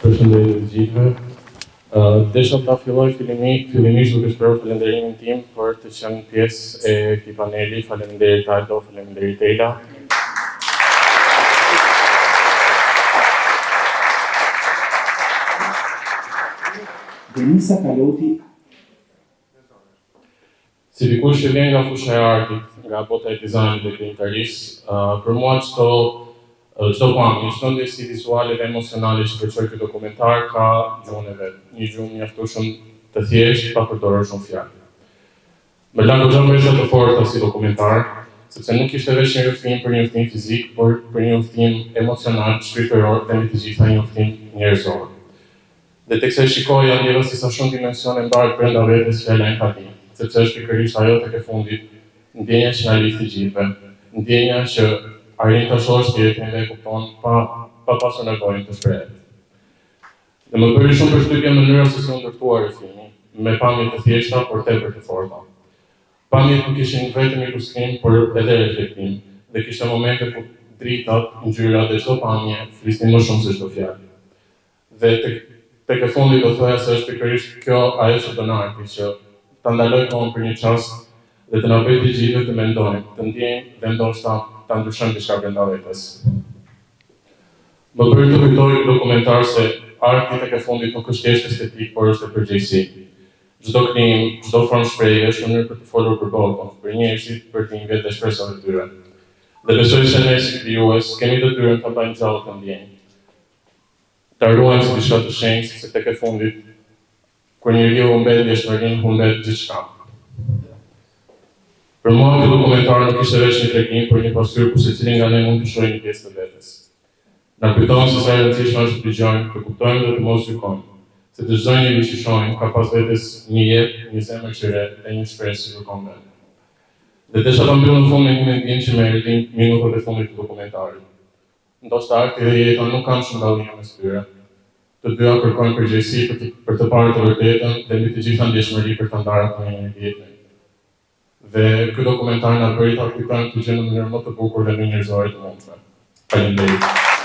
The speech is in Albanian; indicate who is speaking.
Speaker 1: Përshëndetje të gjithëve. Desha ta filloj fillimisht duke shprehur falënderimin tim për të qenë pjesë e këtij paneli. Faleminderit Aldo, faleminderit Ela.
Speaker 2: Denisa Kaloti.
Speaker 1: Si dikush që vjen nga fusha e artit, nga bota e dizajnit dhe krijimtarisë, për mua çdo pamje, çdo ndjesi vizuale dhe emocionale që përçoj ky dokumentar ka gjuhën e vet, një gjuhë mjaftueshëm të thjeshtë, pa përdorur shumë fjalë. Më la goxha mesha të forta si dokumentar, sepse nuk ishte vetëm një udhtim për një udhtim fizik, por për një udhtim emocional, shpirtëror dhe mbi të gjitha një udhtim njerëzor. Dhe teksa e shikoja, ndjeva si sa shumë dimensione mbarë brenda vetes fjala empati, sepse është pikërisht ajo tek e fundit, ndjenja që na lidh të gjithëve, ndjenja që arrin ta shohësh tjetrin dhe e kupton pa pasur nevojën të shprehet. Dhe më bëri shumë përshtypje mënyra se si u ndërtuar filmi, me pamje të thjeshta por tepër të forta. Pamjet nuk ishin vetëm ilustrim, por edhe reflektim, dhe kishte momente ku dritat, ngjyrat dhe çdo pamje flisnin më shumë se çdo fjalë. Dhe tek e fundit do thoya se është pikërisht kjo ajo që bën arti, që ta ndaloj kohën për një çast dhe të na bëjë të gjithë të mendojmë, të ndjejmë dhe ndoshta ta ndryshojmë diçka brenda vetes. Më bëri të kujtoj dokumentar se arti tek e fundit nuk është thjesht estetik, por është përgjegjësi. Çdo krijim, çdo formë shprehje është mënyrë për të folur për botën, për njerëzit, për dhimbjet dhe shpresat e tyre. Dhe besoj se ne si krijues kemi detyrën ta bëjmë gjallë të ndjenjë. Ta ruajmë si diçka të shenjtë, se tek e fundit, kur njeriu humbet dëshmërinë, humbet gjithçka. Për mua ky dokumentar nuk ishte vetëm një tregim, por një pasqyrë ku secili nga ne mund të shohë një pjesë të vetes. Na kujton se sa e rëndësishme është të dëgjojmë, të kuptojmë dhe të mos gjykojmë, se të çdo njeri që shohim ka pas vetes një jetë, një zemër që re dhe një shpresë që kërkon vend. Dhe desha ta mbyll në fund me një mendim që më erdhi minutat e fundit të dokumentarit. Ndoshta arti dhe jeta nuk kanë shumë dallime mes tyre. Të dyja kërkojnë përgjegjësi për të parë të vërtetën dhe mbi të gjitha ndjeshmëri për ta ndarë atë një tjetrin. Dhe ky dokumentar na bëri ta kujtojmë të gjë në mënyrë më të bukur dhe më njerëzore të mundshme. Faleminderit.